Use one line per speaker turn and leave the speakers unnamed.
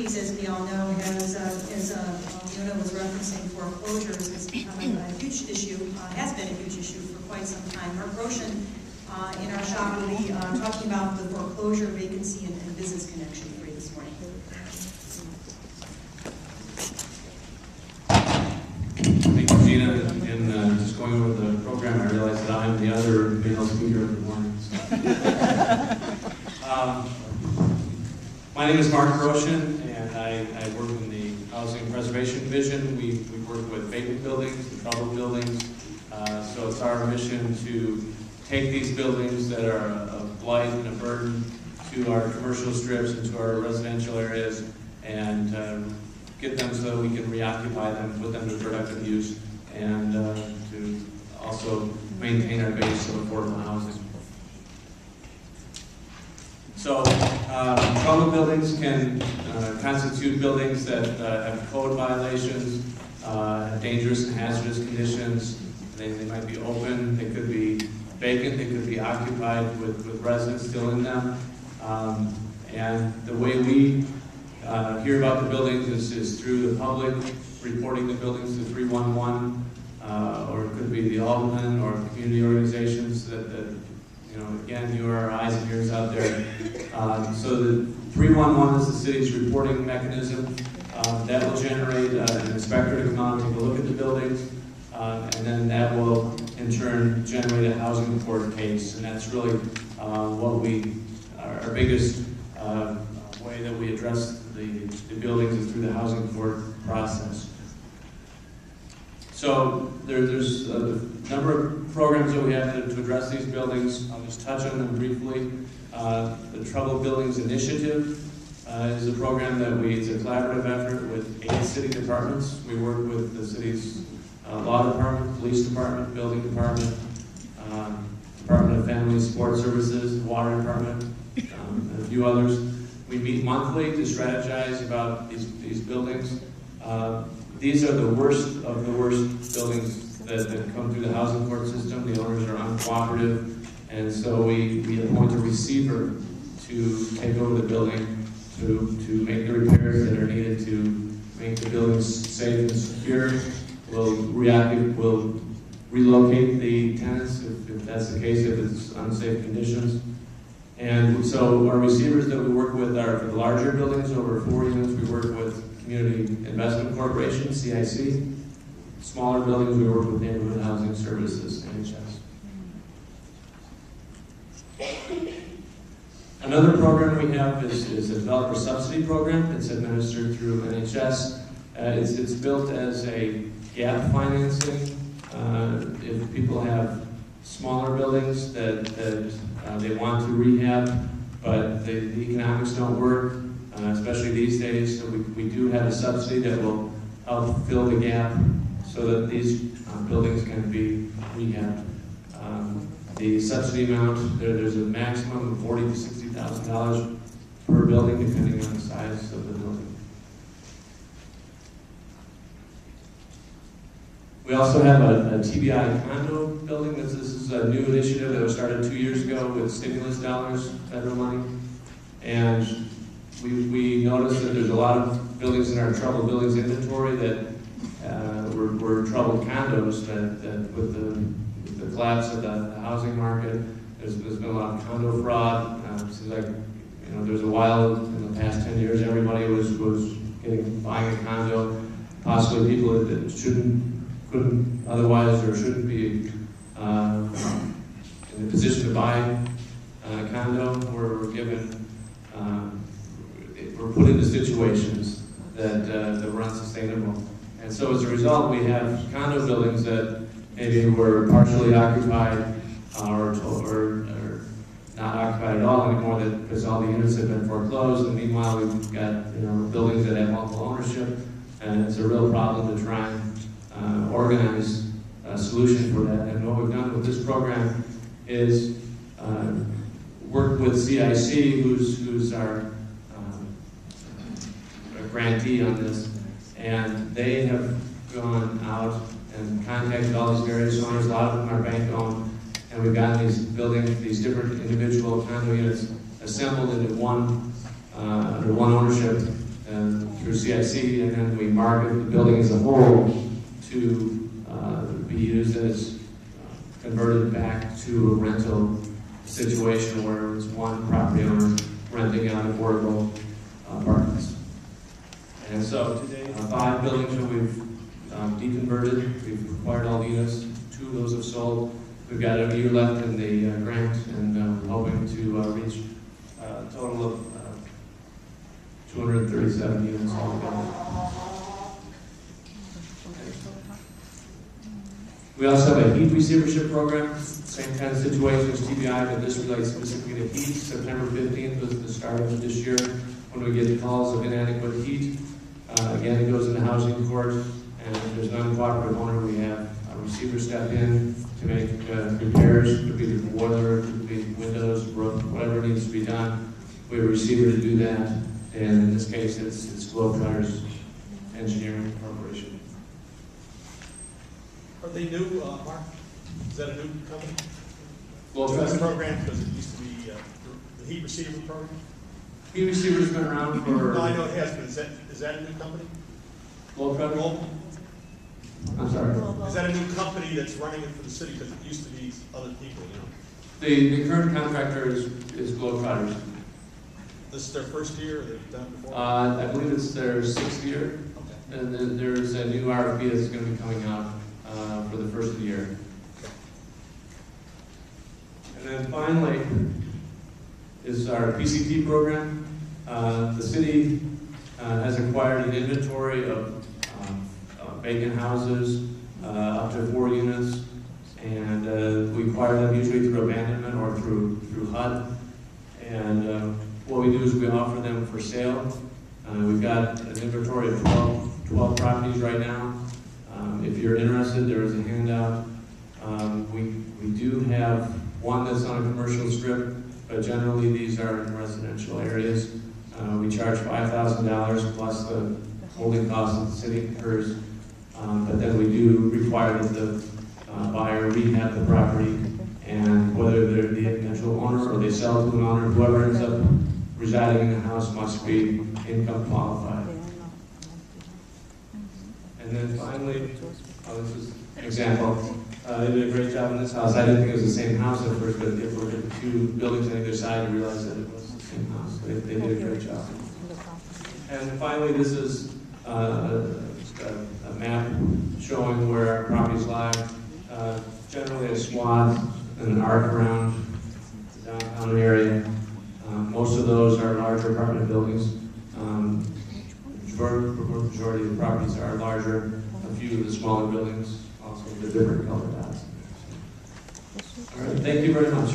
As we all know, as Leona was referencing, foreclosures has become a huge issue, has been a huge issue for quite some time. Mark Roshan in our shop will be talking about the foreclosure, vacancy, and business connection for you this morning.
Thank you, Gina. And just going over the program, I realized that I'm the other male speaker of the morning. So. My name is Mark Roshan, and I work in the Housing Preservation Division. We work with vacant buildings and troubled buildings. So it's our mission to take these buildings that are a blight and a burden to our commercial strips and to our residential areas and get them so that we can reoccupy them, put them to productive use, and to also maintain our base of affordable housing. So, troubled buildings can constitute buildings that have code violations, dangerous and hazardous conditions. They might be open, they could be vacant, they could be occupied with residents still in them. And the way we hear about the buildings is through the public reporting the buildings to 311, or it could be the alderman or community organizations that again, you are our eyes and ears out there. So the 311 is the city's reporting mechanism. That will generate an inspector to come out and take a look at the buildings, and then that will, in turn, generate a housing court case. And that's really our biggest way that we address the buildings is through the housing court process. So there's a number of programs that we have to address these buildings. I'll just touch on them briefly. The Troubled Buildings Initiative is a program that it's a collaborative effort with 8 city departments. We work with the city's law department, police department, building department, Department of Family and Support Services, water department, and a few others. We meet monthly to strategize about these buildings. These are the worst of the worst buildings that come through the housing court system. The owners are uncooperative, and so we appoint a receiver to take over the building to make the repairs that are needed to make the buildings safe and secure. We'll relocate the tenants if that's the case, if it's unsafe conditions. And so our receivers that we work with are for the larger buildings, over 4 units. We work with Community Investment Corporation, CIC. Smaller buildings, we work with Neighborhood Housing Services, NHS. Another program we have is a developer subsidy program. It's administered through NHS. It's built as a gap financing. If people have smaller buildings that they want to rehab, but the economics don't work, especially these days, so we do have a subsidy that will help fill the gap so that these buildings can be rehabbed. The subsidy amount, there's a maximum of $40,000 to $60,000 per building, depending on the size of the building. We also have a TBI condo building. This is a new initiative that was started 2 years ago with stimulus dollars, federal money. And we noticed that there's a lot of buildings in our troubled buildings inventory that were troubled condos that with the collapse of the housing market, there's been a lot of condo fraud. It seems like there's a while in the past 10 years everybody was buying a condo, possibly people that couldn't otherwise or shouldn't be in a position to buy a condo were given. We're put into situations that were unsustainable. And so as a result, we have condo buildings that maybe were partially occupied or not occupied at all anymore because all the units have been foreclosed. And meanwhile, we've got buildings that have multiple ownership, and it's a real problem to try and organize a solution for that. And what we've done with this program is work with CIC, who's our grantee on this, and they have gone out and contacted all these various owners. A lot of them are bank owned, and we've gotten these buildings, these different individual condo units assembled into one under one ownership through CIC, and then we market the building as a whole to be used as converted back to a rental situation where it's one property owner renting out affordable apartments. And so today, 5 buildings that we've deconverted. We've acquired all the units. 2 of those have sold. We've got a year left in the grant, and we're hoping to reach a total of 237 units altogether. We also have a heat receivership program. Same kind of situation as TBI, but this relates specifically to heat. September 15th was the start of this year when we get calls of inadequate heat. Again, it goes into housing court, and if there's an uncooperative owner, we have a receiver step in to make repairs. It could be the boiler, it could be windows, roof, whatever needs to be done. We have a receiver to do that, and in this case, it's Globetrotters Engineering Corporation.
Are they new, Mark? Is that a new company?
Globetrotters
program, because it used to be the heat receiver program?
Heat receiver's been around for...
No, I know it has, but is that a new company?
Globetrotters? I'm sorry.
Is that a new company that's running it for the city? Because it used to be other people, you know?
The current contractor is Globetrotters.
This is their first year, or they've done it before?
I believe it's their 6th year,
Okay.
and then there's a new RFP that's going to be coming out for the first of the year. And then finally is our PCT program. The city has acquired an inventory of vacant houses, up to 4 units, and we acquire them usually through abandonment or through HUD. And what we do is we offer them for sale. We've got an inventory of 12 properties right now. If you're interested, there is a handout. We do have one that's on a commercial strip, but generally these are in residential areas. We charge $5,000 plus the holding costs that the city incurs. But then we do require that the buyer rehab the property, and whether they're the eventual owner or they sell to an owner, whoever ends up residing in the house must be income qualified. And then finally, this is an example. They did a great job in this house. I didn't think it was the same house at first, but if you look at the 2 buildings on either side, you realize that it was the same house. They did a great job. And finally, this is a map showing where our properties lie. Generally a swath and an arc around the downtown area. Most of those are larger apartment buildings. The majority of the properties are larger. A few of the smaller buildings, also the different color dots. All right, thank you very much.